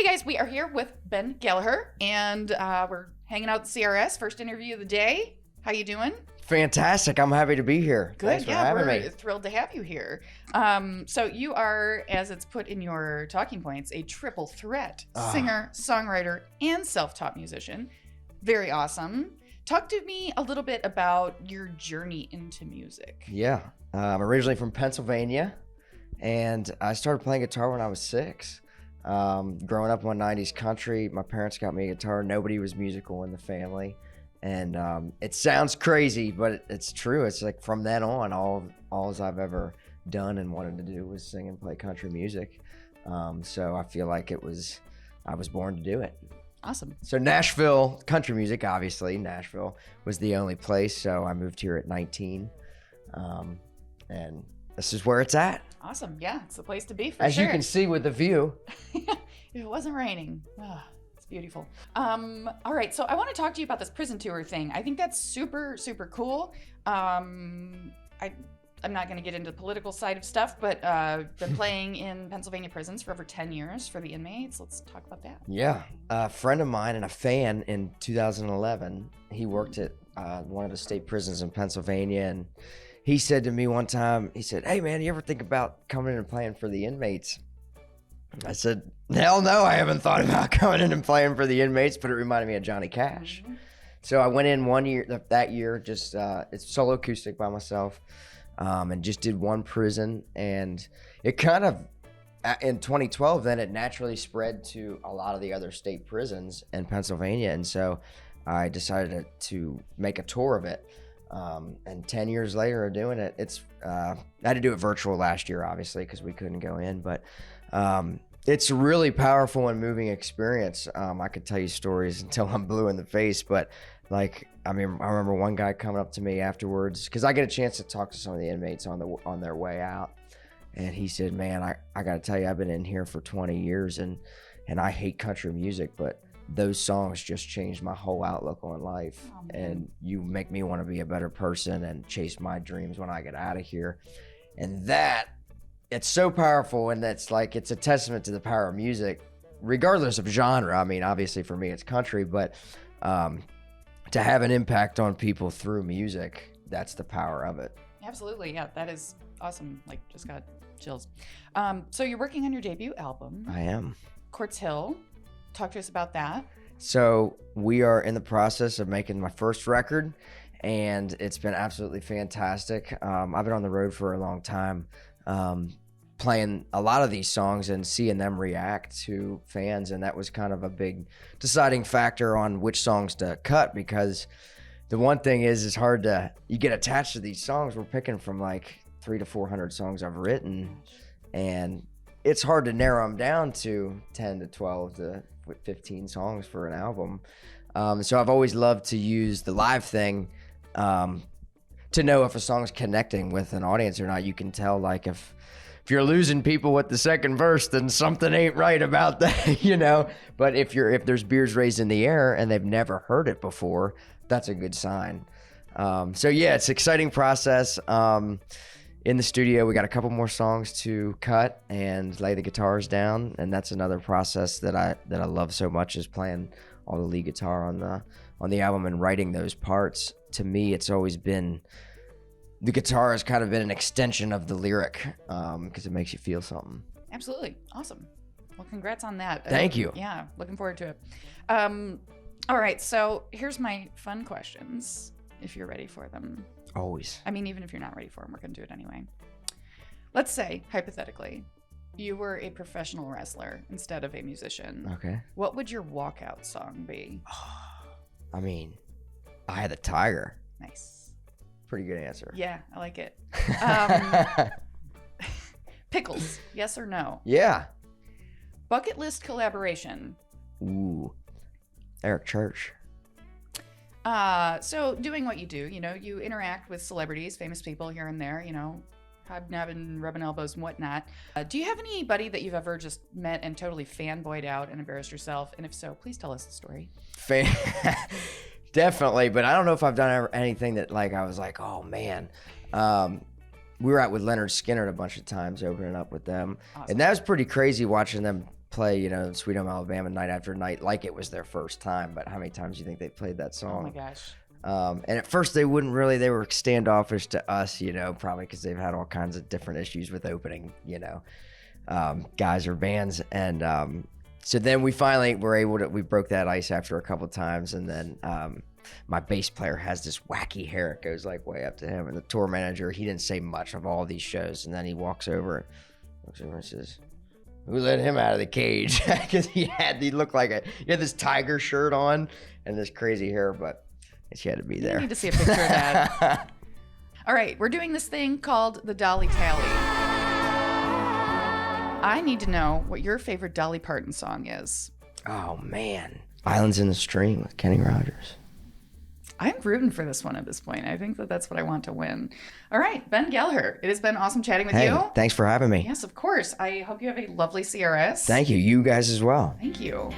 guys, we are here with Ben Gallaher, and we're hanging out at CRS, first interview of the day. How you doing? Fantastic. I'm happy to be here. Good. Thanks for having me. We're thrilled to have you here. So you are, as it's put in your talking points, a triple threat singer, songwriter, and self-taught musician. Very awesome. Talk to me a little bit about your journey into music. Yeah. I'm originally from Pennsylvania, and I started playing guitar when I was 6. Growing up on 90s country, my parents got me a guitar. Nobody was musical in the family. And it sounds crazy, but it's true. It's like from then on, all I've ever done and wanted to do was sing and play country music. So I feel like I was born to do it. Awesome. So Nashville, country music, obviously. Nashville was the only place, so I moved here at 19. And this is where it's at. Awesome. Yeah, it's the place to be for As sure. you can see with the view. If it wasn't raining. It's beautiful. All right, so I want to talk to you about this prison tour thing. I think that's super, super cool. I'm not going to get into the political side of stuff, but been playing in Pennsylvania prisons for over 10 years for the inmates. Let's talk about that. Yeah. A friend of mine and a fan in 2011, he worked at one of the state prisons in Pennsylvania, and he said to me one time, he said, "Hey, man, you ever think about coming in and playing for the inmates?" I said, "Hell no, I haven't thought about coming in and playing for the inmates," but it reminded me of Johnny Cash. Mm-hmm. So I went in that year, just it's solo acoustic by myself, and just did one prison. And it kind of, in 2012, then it naturally spread to a lot of the other state prisons in Pennsylvania. And so I decided to make a tour of it. And 10 years later of doing it, I had to do it virtual last year, obviously, because we couldn't go in, but it's a really powerful and moving experience. I could tell you stories until I'm blue in the face, but I remember one guy coming up to me afterwards, because I get a chance to talk to some of the inmates on their way out, and he said, "Man, I got to tell you, I've been in here for 20 years, and I hate country music, but those songs just changed my whole outlook on life. And you make me want to be a better person and chase my dreams when I get out of here." And it's so powerful, and it's a testament to the power of music, regardless of genre. I mean, obviously for me it's country, but to have an impact on people through music, that's the power of it. Absolutely, yeah, that is awesome. Just got chills. So you're working on your debut album. I am. Courts Hill. Talk to us about that. So we are in the process of making my first record, and it's been absolutely fantastic. I've been on the road for a long time, playing a lot of these songs and seeing them react to fans, and that was kind of a big deciding factor on which songs to cut, because the one thing is it's hard you get attached to these songs. We're picking from 300 to 400 songs I've written, and it's hard to narrow them down to 10 to 12 to 15 songs for an album. So I've always loved to use the live thing to know if a song's connecting with an audience or not. You can tell if you're losing people with the second verse, then something ain't right about that, But if there's beers raised in the air and they've never heard it before, that's a good sign. So yeah, it's an exciting process. In the studio, we got a couple more songs to cut and lay the guitars down, and that's another process that I love so much, is playing all the lead guitar on the album and writing those parts. To me, it's always been, the guitar has kind of been an extension of the lyric, because it makes you feel something. Absolutely. Awesome. Well, congrats on that. Thank you. Yeah, looking forward to it. All right, so here's my fun questions, if you're ready for them. Always. I mean, even if you're not ready for them, we're going to do it anyway. Let's say, hypothetically, you were a professional wrestler instead of a musician. Okay. What would your walkout song be? I mean, Eye of the Tiger. Nice. Pretty good answer. Yeah, I like it. Pickles, yes or no? Yeah. Bucket list collaboration. Ooh. Eric Church. So doing what you do, you interact with celebrities, famous people here and there, hobnobbing, rubbing elbows and whatnot. Do you have anybody that you've ever just met and totally fanboyed out and embarrassed yourself? And if so, please tell us the story. Definitely, but I don't know if I've done anything that I was like, oh man. We were out with Leonard Skinner a bunch of times, opening up with them. Awesome. And that was pretty crazy watching them play, Sweet Home Alabama night after night like it was their first time. But how many times do you think they played that song? Oh my gosh. And at first they wouldn't really, they were standoffish to us, probably because they've had all kinds of different issues with opening, guys or bands. And so then we finally were able to, we broke that ice after a couple times. And then my bass player has this wacky hair. It goes like way up to him. And the tour manager, he didn't say much of all these shows. And then he walks over and says, "Who let him out of the cage?" Because he looked like he had this tiger shirt on and this crazy hair, but she had to be there. You need to see a picture of that. All right, we're doing this thing called the Dolly Tally. I need to know what your favorite Dolly Parton song is. Oh, man. Islands in the Stream with Kenny Rogers. I'm rooting for this one at this point. I think that's what I want to win. All right, Ben Gallaher, it has been awesome chatting with you. Thanks for having me. Yes, of course. I hope you have a lovely CRS. Thank you. You guys as well. Thank you.